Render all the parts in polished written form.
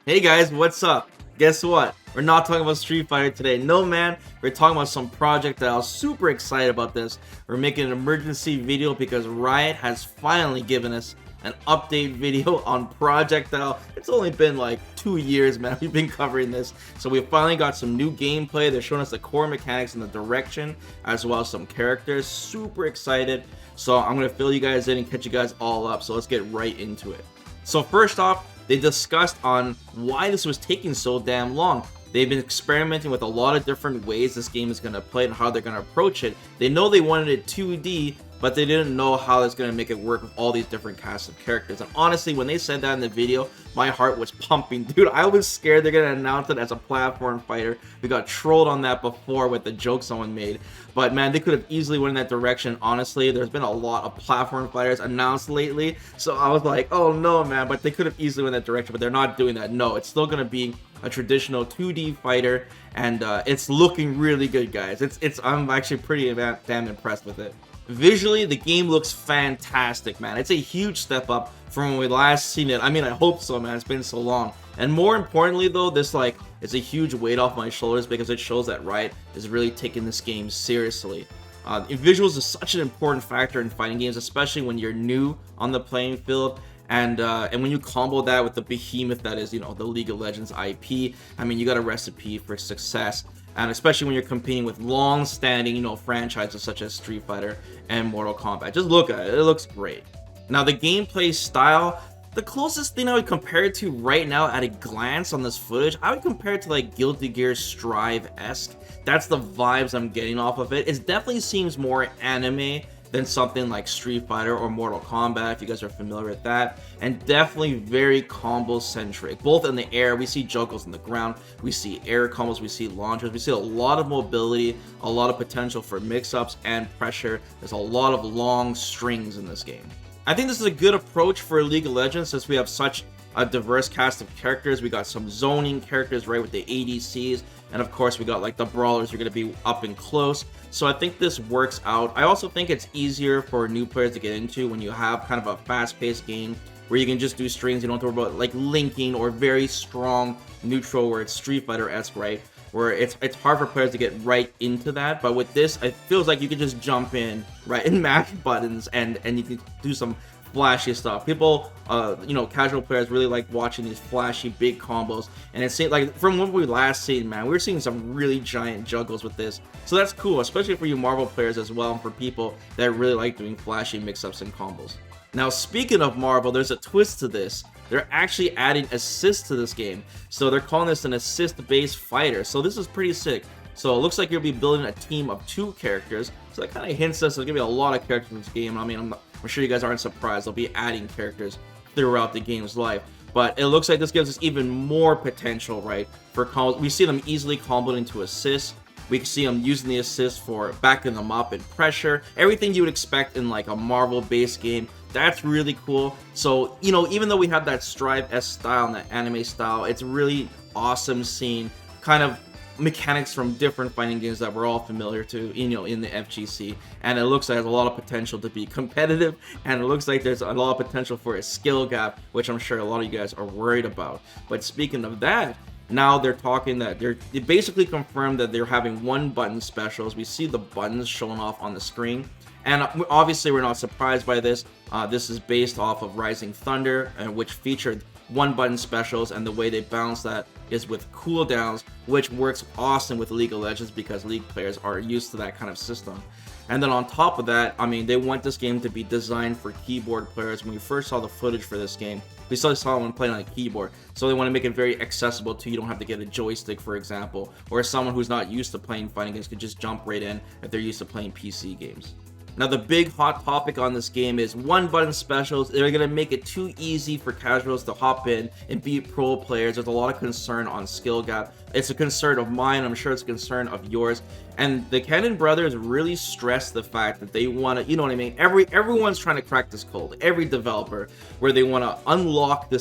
Hey guys, what's up? Guess what? We're not talking about Street Fighter today. No, man. We're talking about some project that I was super excited about this. We're making an emergency video because Riot has finally given us an update video on Projectile. It's only been like 2 years, man. We've been covering this. So we finally got some new gameplay. They're showing us the core mechanics and the direction, as well as some characters. Super excited. So I'm going to fill you guys in and catch you guys all up. So let's get right into it. So first off, they discussed on why this was taking so damn long. They've been experimenting with a lot of different ways this game is going to play and how they're going to approach it. They know they wanted it 2D, but they didn't know how it's going to make it work with all these different casts of characters. And honestly, when they said that in the video, my heart was pumping. Dude, I was scared they're going to announce it as a platform fighter. We got trolled on that before with the joke someone made. But man, they could have easily went in that direction. Honestly, there's been a lot of platform fighters announced lately. So I was like, oh no, man. But they could have easily went that direction, but they're not doing that. No, it's still going to be a traditional 2D fighter. And it's looking really good, guys. I'm actually pretty damn impressed with it. Visually, the game looks fantastic, man. It's a huge step up from when we last seen it. I mean, I hope so, man. It's been so long. And more importantly, though, this it's a huge weight off my shoulders because it shows that Riot is really taking this game seriously. Visuals is such an important factor in fighting games, especially when you're new on the playing field. And when you combo that with the behemoth that is, the League of Legends IP, I mean, you got a recipe for success. And especially when you're competing with long-standing, franchises such as Street Fighter and Mortal Kombat. Just look at it. It looks great. Now, the gameplay style, the closest thing I would compare it to right now at a glance on this footage, I would compare it to like Guilty Gear Strive-esque. That's the vibes I'm getting off of it. It definitely seems more anime than something like Street Fighter or Mortal Kombat, if you guys are familiar with that. And definitely very combo-centric. Both in the air, we see juggles on the ground, we see air combos, we see launchers, we see a lot of mobility, a lot of potential for mix-ups and pressure. There's a lot of long strings in this game. I think this is a good approach for League of Legends since we have such a diverse cast of characters. We got some zoning characters, right, with the ADCs, and of course we got like the brawlers who are going to be up and close. So I think this works out. I also think it's easier for new players to get into when you have kind of a fast-paced game where you can just do strings. You don't have to worry about like linking or very strong neutral where it's Street Fighter-esque, right? Where it's hard for players to get right into that. But with this, it feels like you can just jump in, right, and mash buttons and you can do some flashy stuff. People, casual players really like watching these flashy big combos, and it seems like from what we last seen, man, we were seeing some really giant juggles with this. So that's cool, especially for you Marvel players as well, and for people that really like doing flashy mix-ups and combos. Now, speaking of Marvel, there's a twist to this. They're actually adding assists to this game. So they're calling this an assist-based fighter. So this is pretty sick. So it looks like you'll be building a team of 2 characters. So that kind of hints us there's going to be a lot of characters in this game. I mean, I'm sure you guys aren't surprised. They'll be adding characters throughout the game's life. But it looks like this gives us even more potential, right? For combos. We see them easily comboed into assists. We can see them using the assist for backing them up and pressure. Everything you would expect in like a Marvel-based game. That's really cool. So, even though we have that Strive-esque style and that anime style, it's really awesome seeing kind of mechanics from different fighting games that we're all familiar to, in the FGC. And it looks like there's a lot of potential to be competitive, and it looks like there's a lot of potential for a skill gap, which I'm sure a lot of you guys are worried about. But speaking of that, now they're talking that they basically confirmed that they're having one button specials. We see the buttons showing off on the screen. And obviously, we're not surprised by this. This is based off of Rising Thunder, which featured one button specials, and the way they balance that is with cooldowns, which works awesome with League of Legends because League players are used to that kind of system. And then on top of that, I mean, they want this game to be designed for keyboard players. When we first saw the footage for this game, we saw someone playing on a keyboard. So they want to make it very accessible to you. Don't have to get a joystick, for example, or someone who's not used to playing fighting games could just jump right in if they're used to playing PC games. Now, the big hot topic on this game is one button specials. They're going to make it too easy for casuals to hop in and beat pro players. There's a lot of concern on skill gap. It's a concern of mine. I'm sure it's a concern of yours. And the Cannon brothers really stress the fact that they want to, you know what I mean? Everyone's trying to crack this code. Every developer, where they want to unlock the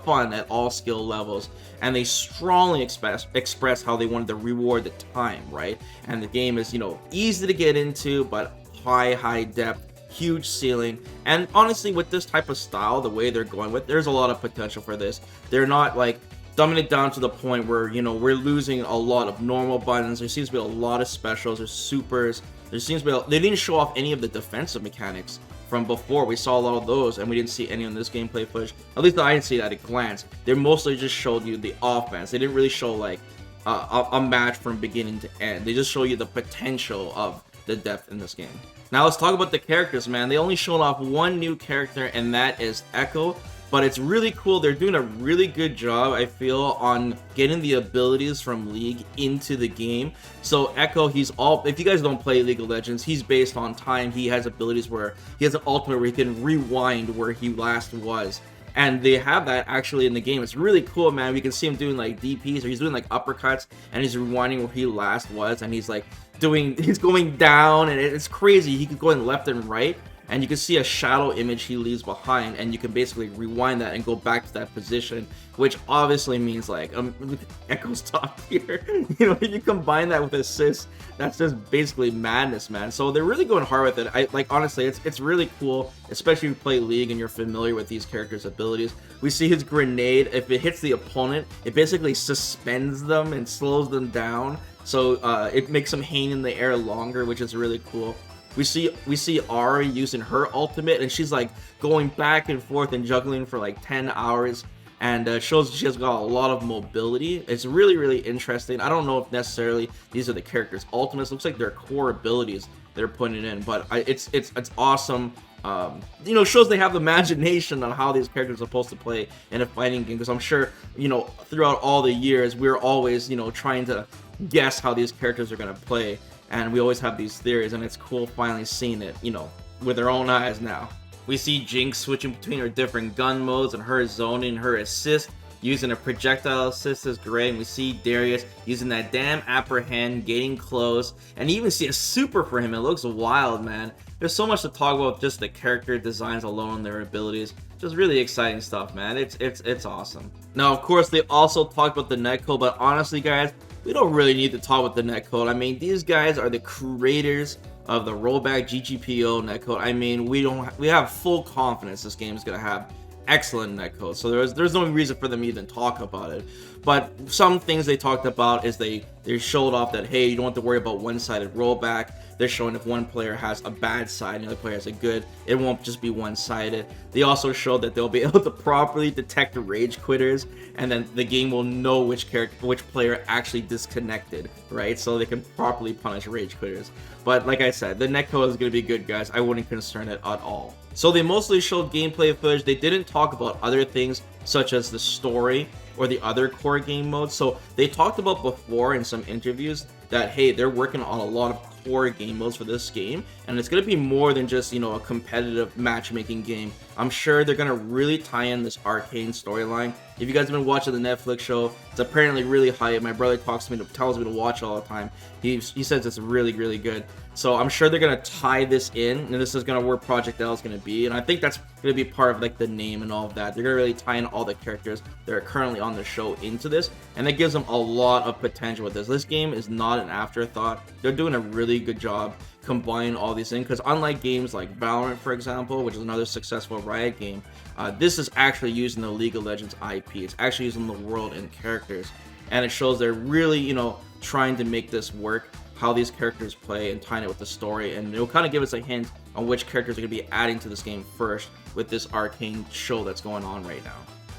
fun at all skill levels. And they strongly express how they wanted to reward the time, right? And the game is, easy to get into, but high depth, huge ceiling. And honestly, with this type of style, the way they're going with, there's a lot of potential for this. They're not like dumbing it down to the point where, you know, we're losing a lot of normal buttons. There seems to be a lot of specials or supers. There seems to be they didn't show off any of the defensive mechanics from before. We saw a lot of those, and we didn't see any on this gameplay footage. At least I didn't see that at a glance. They mostly just showed you the offense. They didn't really show like a match from beginning to end. They just show you the potential of the depth in this game. Now let's talk about the characters, man. They only showed off one new character, and that is Ekko. But it's really cool. They're doing a really good job, I feel, on getting the abilities from League into the game. So Ekko, he's all, if you guys don't play League of Legends, he's based on time. He has abilities where he has an ultimate where he can rewind where he last was. And they have that actually in the game. It's really cool, man. We can see him doing like DPs, or he's doing like uppercuts, and he's rewinding where he last was, and he's like he's going down, and it's crazy. He could go in left and right, and you can see a shadow image he leaves behind, and you can basically rewind that and go back to that position, which obviously means like Ekko's top tier. You know, if you combine that with assists, that's just basically madness, man. So they're really going hard with it. Honestly, it's really cool, especially if you play League and you're familiar with these characters' abilities. We see his grenade. If it hits the opponent, it basically suspends them and slows them down, so it makes them hang in the air longer, which is really cool. We see Ari using her ultimate, and she's like going back and forth and juggling for like 10 hours, and shows she has got a lot of mobility. It's really, really interesting. I don't know if necessarily these are the characters' ultimates. Looks like they're core abilities they're putting in, but it's awesome. You know, shows they have the imagination on how these characters are supposed to play in a fighting game, because I'm sure, you know, throughout all the years, we're always, you know, trying to guess how these characters are going to play. And we always have these theories, and it's cool finally seeing it, you know, with our own eyes now. We see Jinx switching between her different gun modes, and her zoning, her assist, using a projectile assist is great. And we see Darius using that damn apprehend, getting close, and you even see a super for him. It looks wild, man. There's so much to talk about, just the character designs alone, their abilities. Just really exciting stuff, man. It's awesome. Now, of course, they also talked about the netcode, but honestly, guys, we don't really need to talk about the netcode. I mean, these guys are the creators of the rollback GGPO netcode. I mean, we have full confidence this game is gonna have excellent netcode. So there's no reason for them to even talk about it. But some things they talked about is they showed off that, hey, you don't have to worry about one-sided rollback. They're showing if one player has a bad side and the other player has a good, it won't just be one-sided. They also showed that they'll be able to properly detect the rage quitters, and then the game will know which player actually disconnected, right? So they can properly punish rage quitters. But like I said, the netcode is going to be good, guys. I wouldn't concern it at all. So they mostly showed gameplay footage. They didn't talk about other things such as the story or the other core game modes. So they talked about before in some interviews that, hey, they're working on a lot of core game modes for this game, and it's going to be more than just, you know, a competitive matchmaking game. I'm sure they're going to really tie in this Arcane storyline. If you guys have been watching the Netflix show, it's apparently really hype. My brother tells me to watch it all the time. He says it's really, really good. So I'm sure they're going to tie this in, and this is going to where Project L is going to be, and I think that's going to be part of like the name and all of that. They're going to really tie in all the characters that are currently on the show into this, and that gives them a lot of potential with this. This game is not an afterthought. They're doing a really good job combining all these things, because unlike games like Valorant, for example, which is another successful Riot game, this is actually using the League of Legends IP. It's actually using the world and characters, and it shows they're really, you know, trying to make this work, how these characters play, and tying it with the story. And it'll kind of give us a hint on which characters are going to be adding to this game first with this Arcane show that's going on right now.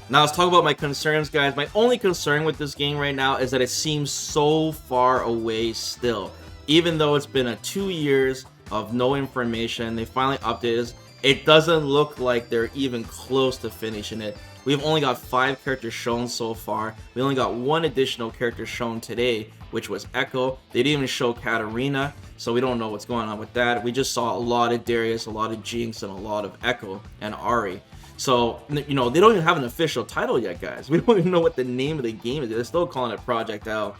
Now let's talk about my concerns, guys. My only concern with this game right now is that it seems so far away still. Even though it's been 2 years of no information, they finally updated. It doesn't look like they're even close to finishing it. We've only got 5 characters shown so far. We only got 1 additional character shown today, which was Ekko. They didn't even show Katarina, so we don't know what's going on with that. We just saw a lot of Darius, a lot of Jinx, and a lot of Ekko and Ari. So, you know, they don't even have an official title yet, guys. We don't even know what the name of the game is. They're still calling it Project L.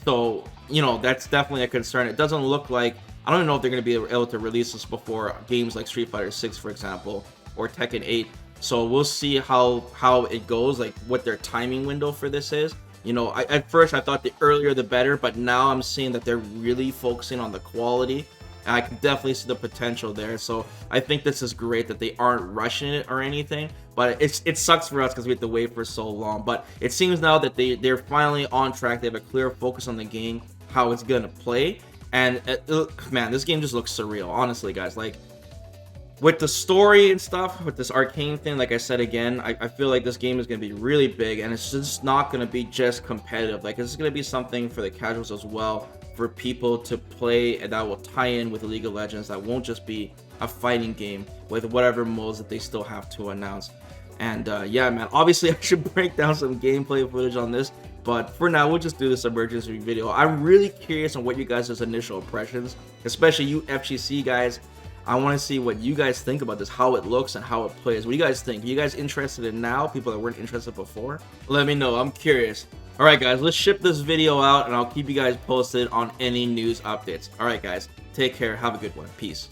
So, you know, that's definitely a concern. It doesn't look like, I don't even know if they're going to be able to release this before games like Street Fighter 6, for example, or Tekken 8. So we'll see how it goes, like what their timing window for this is. You know, at first I thought the earlier the better, but now I'm seeing that they're really focusing on the quality and I can definitely see the potential there. So I think this is great that they aren't rushing it or anything, but it sucks for us because we have to wait for so long. But it seems now that they're finally on track. They have a clear focus on the game, how it's gonna play, and man, this game just looks surreal, honestly, guys. Like, with the story and stuff, with this Arcane thing, like I said again, I feel like this game is going to be really big, and it's just not going to be just competitive. Like, it's going to be something for the casuals as well, for people to play, and that will tie in with League of Legends. That won't just be a fighting game with whatever modes that they still have to announce. And yeah, man, obviously I should break down some gameplay footage on this, but for now, we'll just do this emergency video. I'm really curious on what you guys' initial impressions, especially you FGC guys. I want to see what you guys think about this, how it looks and how it plays. What do you guys think? Are you guys interested in now? People that weren't interested before? Let me know. I'm curious. All right, guys, let's ship this video out, and I'll keep you guys posted on any news updates. All right, guys, take care. Have a good one. Peace.